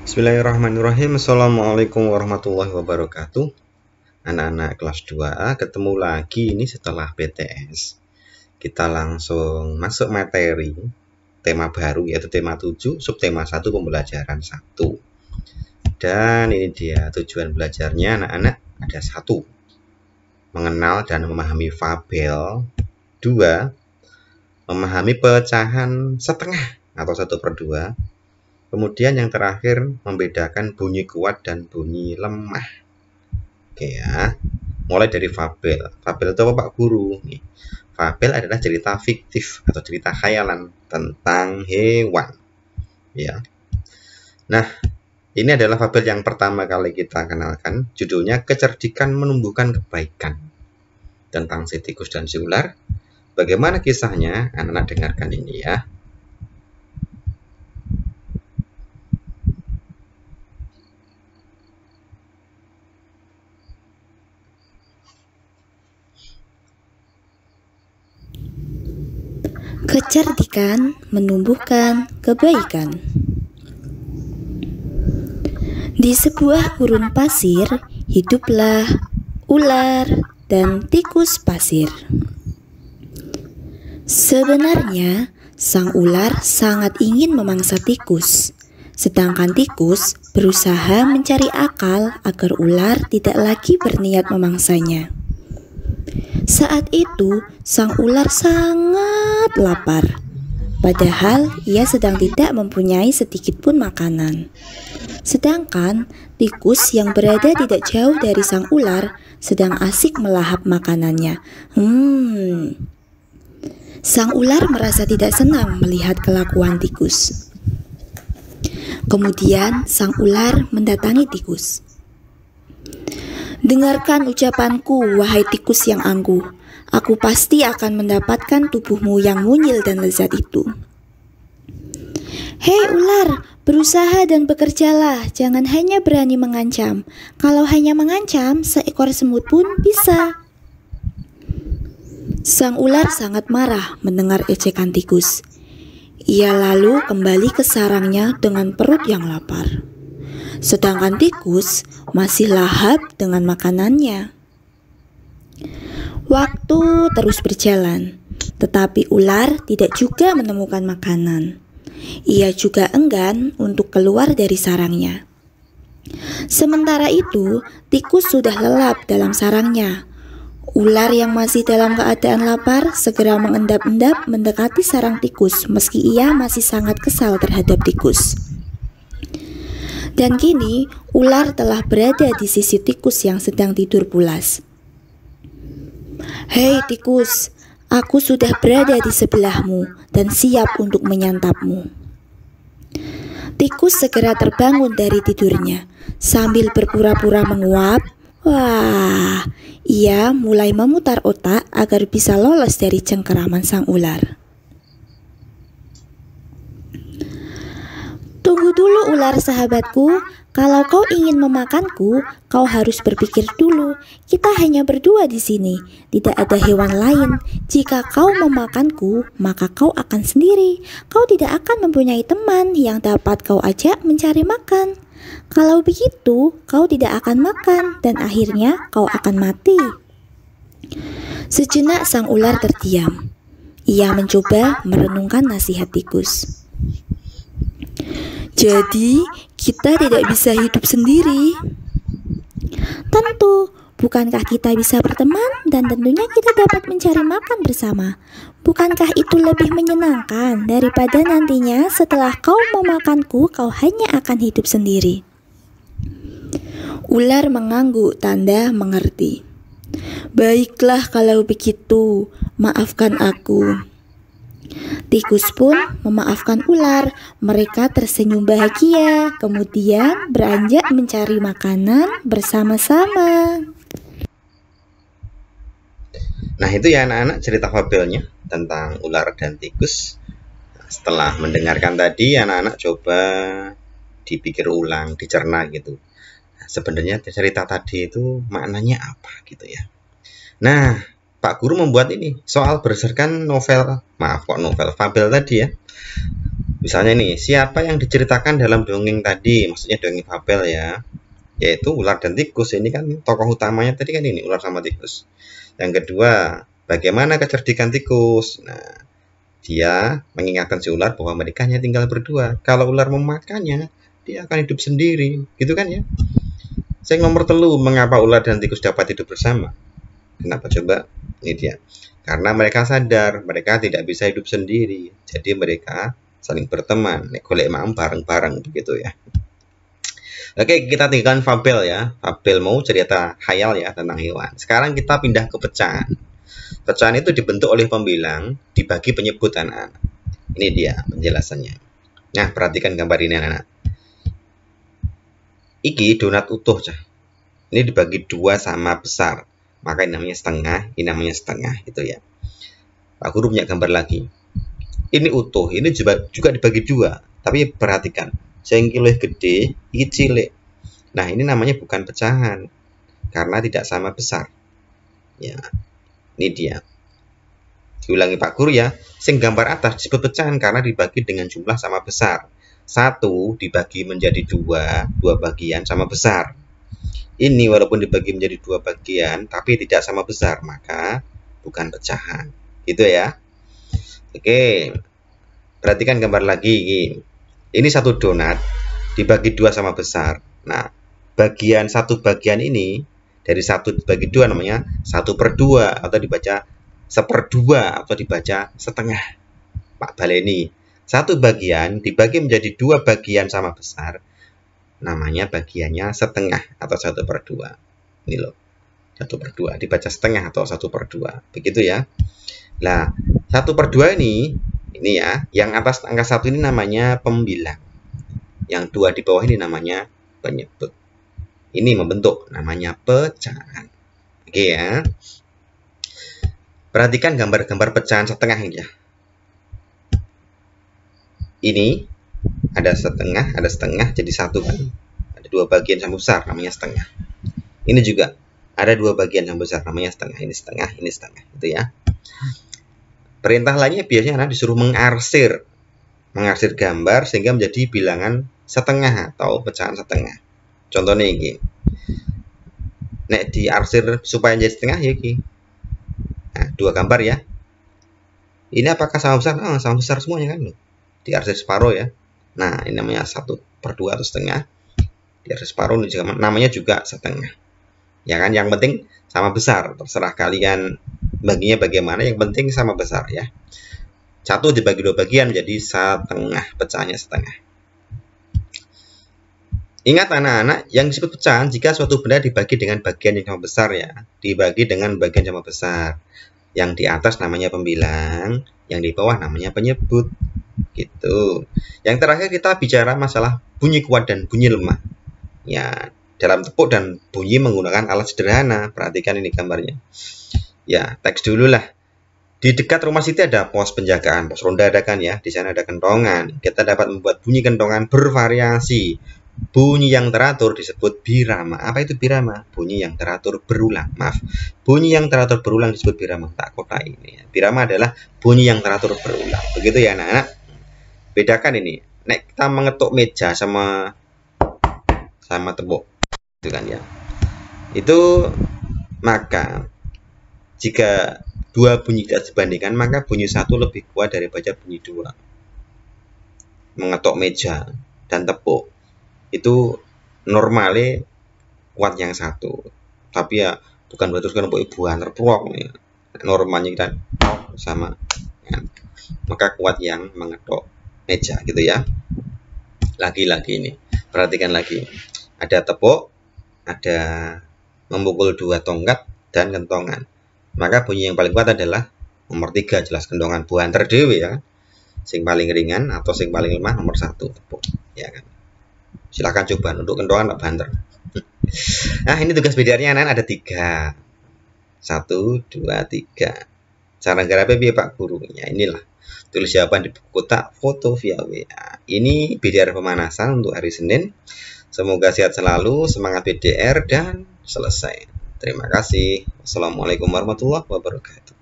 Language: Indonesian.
Bismillahirrahmanirrahim. Assalamualaikum warahmatullahi wabarakatuh. Anak-anak kelas 2A, ketemu lagi ini setelah PTS. Kita langsung masuk materi tema baru, yaitu tema 7, subtema 1, pembelajaran 1. Dan ini dia tujuan belajarnya anak-anak, ada 1, mengenal dan memahami fabel. 2, memahami pecahan setengah atau 1/2. Kemudian yang terakhir, membedakan bunyi kuat dan bunyi lemah. Oke ya, mulai dari fabel. Fabel itu apa Pak Guru? Nih, fabel adalah cerita fiktif atau cerita khayalan tentang hewan. Ya. Nah, ini adalah fabel yang pertama kali kita kenalkan. Judulnya Kecerdikan Menumbuhkan Kebaikan. Tentang si tikus dan si ular. Bagaimana kisahnya? Anak-anak dengarkan ini ya. Kecerdikan menumbuhkan kebaikan. Di sebuah gurun pasir, hiduplah ular dan tikus pasir. Sebenarnya, sang ular sangat ingin memangsa tikus, sedangkan tikus berusaha mencari akal agar ular tidak lagi berniat memangsanya. Saat itu, sang ular sangat lapar. Padahal ia sedang tidak mempunyai sedikit pun makanan. Sedangkan tikus yang berada tidak jauh dari sang ular sedang asik melahap makanannya. Sang ular merasa tidak senang melihat kelakuan tikus. Kemudian sang ular mendatangi tikus. "Dengarkan ucapanku, wahai tikus yang angkuh. Aku pasti akan mendapatkan tubuhmu yang mungil dan lezat itu." "Hei ular, berusaha dan bekerjalah, jangan hanya berani mengancam. Kalau hanya mengancam, seekor semut pun bisa." Sang ular sangat marah mendengar ejekan tikus. Ia lalu kembali ke sarangnya dengan perut yang lapar. Sedangkan tikus masih lahap dengan makanannya. Waktu terus berjalan, tetapi ular tidak juga menemukan makanan. Ia juga enggan untuk keluar dari sarangnya. Sementara itu, tikus sudah lelap dalam sarangnya. Ular yang masih dalam keadaan lapar segera mengendap-endap mendekati sarang tikus meski ia masih sangat kesal terhadap tikus. Dan kini, ular telah berada di sisi tikus yang sedang tidur pulas. "Hei tikus, aku sudah berada di sebelahmu dan siap untuk menyantapmu." Tikus segera terbangun dari tidurnya. Sambil berpura-pura menguap, ia mulai memutar otak agar bisa lolos dari cengkeraman sang ular. "Tunggu dulu ular sahabatku, kalau kau ingin memakanku, kau harus berpikir dulu. Kita hanya berdua di sini, tidak ada hewan lain. Jika kau memakanku, maka kau akan sendiri. Kau tidak akan mempunyai teman yang dapat kau ajak mencari makan. Kalau begitu, kau tidak akan makan dan akhirnya kau akan mati." Sejenak sang ular terdiam. Ia mencoba merenungkan nasihat tikus. "Jadi, kita tidak bisa hidup sendiri." "Tentu, bukankah kita bisa berteman dan tentunya kita dapat mencari makan bersama? Bukankah itu lebih menyenangkan daripada nantinya setelah kau memakanku, kau hanya akan hidup sendiri?" Ular mengangguk tanda mengerti. "Baiklah kalau begitu, maafkan aku." Tikus pun memaafkan ular. Mereka tersenyum bahagia, kemudian beranjak mencari makanan bersama-sama. Nah itu ya anak-anak cerita fabelnya tentang ular dan tikus. Setelah mendengarkan tadi, anak-anak coba dipikir ulang, dicerna gitu. Sebenarnya cerita tadi itu maknanya apa gitu ya. Nah, Pak Guru membuat ini soal berdasarkan novel, fabel tadi ya. Misalnya nih, siapa yang diceritakan dalam dongeng tadi? Maksudnya dongeng fabel ya. Yaitu ular dan tikus. Ini kan tokoh utamanya tadi kan ini, ular sama tikus. Yang kedua, bagaimana kecerdikan tikus? Nah, dia mengingatkan si ular bahwa mereka hanya tinggal berdua. Kalau ular memakannya, dia akan hidup sendiri. Gitu kan ya? Yang nomor telu, mengapa ular dan tikus dapat hidup bersama? Kenapa coba? Ini dia. Karena mereka sadar mereka tidak bisa hidup sendiri. Jadi mereka saling berteman. Nek golek maem bareng-bareng begitu ya. Oke, kita tinggalkan fabel ya. Fabel mau cerita khayal ya tentang hewan. Sekarang kita pindah ke pecahan. Pecahan itu dibentuk oleh pembilang, dibagi penyebut anak-anak. Ini dia penjelasannya. Nah, perhatikan gambar ini anak-anak. Iki donat utuh cah. Ini dibagi dua sama besar. Maka ini namanya setengah, ini namanya setengah gitu ya. Pak Guru punya gambar lagi. Ini utuh, ini juga dibagi dua. Tapi perhatikan, sing luwih gede, iki cilik. Nah, ini namanya bukan pecahan karena tidak sama besar. Ya. Ini dia. Diulangi Pak Guru ya. Sing gambar atas disebut pecahan karena dibagi dengan jumlah sama besar. 1 dibagi menjadi 2 bagian sama besar. Ini walaupun dibagi menjadi 2 bagian tapi tidak sama besar, maka bukan pecahan. Gitu ya. Oke. Perhatikan gambar lagi. Ini satu donat dibagi 2 sama besar. Nah, satu bagian ini dari 1 dibagi 2 namanya 1/2 atau dibaca 1/2 atau dibaca setengah. Pak Baleni. Satu bagian dibagi menjadi 2 bagian sama besar. Namanya bagiannya setengah atau 1/2. Ini loh. 1/2 dibaca setengah atau 1/2. Begitu ya. Nah, 1/2 ini ya, yang atas angka 1 ini namanya pembilang. Yang 2 di bawah ini namanya penyebut. Ini membentuk namanya pecahan. Oke ya. Perhatikan gambar-gambar pecahan setengah ini ya. Ini ada setengah jadi satu kan. Ada 2 bagian sama besar namanya setengah. Ini juga ada 2 bagian yang besar namanya setengah. Ini setengah, ini setengah gitu ya. Perintah lainnya biasanya anak disuruh mengarsir gambar sehingga menjadi bilangan setengah atau pecahan setengah. Contohnya ini. Nek diarsir supaya jadi setengah ya ini. Nah, 2 gambar ya. Ini apakah sama besar? Oh, sama besar semuanya kan. Diarsir separuh ya. Nah, ini namanya 1/2 atau setengah. Diarsir separuh ini juga, namanya juga setengah. Ya kan, yang penting sama besar. Terserah kalian baginya bagaimana, yang penting sama besar ya. 1 dibagi 2 bagian menjadi setengah, pecahannya setengah. Ingat anak-anak, yang disebut pecahan jika suatu benda dibagi dengan bagian yang sama besar ya. Dibagi dengan bagian sama besar. Yang di atas namanya pembilang, yang di bawah namanya penyebut. Gitu. Yang terakhir kita bicara masalah bunyi kuat dan bunyi lemah. Ya, dalam tepuk dan bunyi menggunakan alat sederhana. Perhatikan ini gambarnya. Ya, teks dulu lah. Di dekat rumah Siti ada pos penjagaan, pos ronda ada kan ya. Di sana ada kentongan. Kita dapat membuat bunyi kentongan bervariasi. Bunyi yang teratur disebut birama. Apa itu birama? Bunyi yang teratur berulang. Maaf. Bunyi yang teratur berulang disebut birama. Tak kotai ini. Birama adalah bunyi yang teratur berulang. Begitu ya anak-anak. Bedakan ini. Nek kita mengetuk meja sama tepuk. Itu kan ya. Itu maka jika 2 bunyi tidak dibandingkan, maka bunyi 1 lebih kuat daripada bunyi 2. Mengetuk meja dan tepuk itu normalnya kuat yang 1. Tapi ya bukan berarti kan ibu antar prok nih. Normalnya kita sama ya. Maka kuat yang mengetuk meja gitu ya. Lagi-lagi ini. Perhatikan lagi. Ada tepuk, ada memukul 2 tongkat dan kentongan. Maka bunyi yang paling kuat adalah nomor 3, jelas kentongan buanter dhewe ya. Sing paling ringan atau sing paling lemah nomor 1 tepuk ya kan. Silahkan coba untuk kentongan banter. Nah, ini tugas BDR-nya anak ada 3. 1, 2, 3. Cara ngarape piye Pak Guru? Ya inilah. Tulis jawaban di buku kotak, foto via WA. Ini BDR pemanasan untuk hari Senin. Semoga sehat selalu, semangat BDR dan selesai. Terima kasih. Wassalamualaikum warahmatullahi wabarakatuh.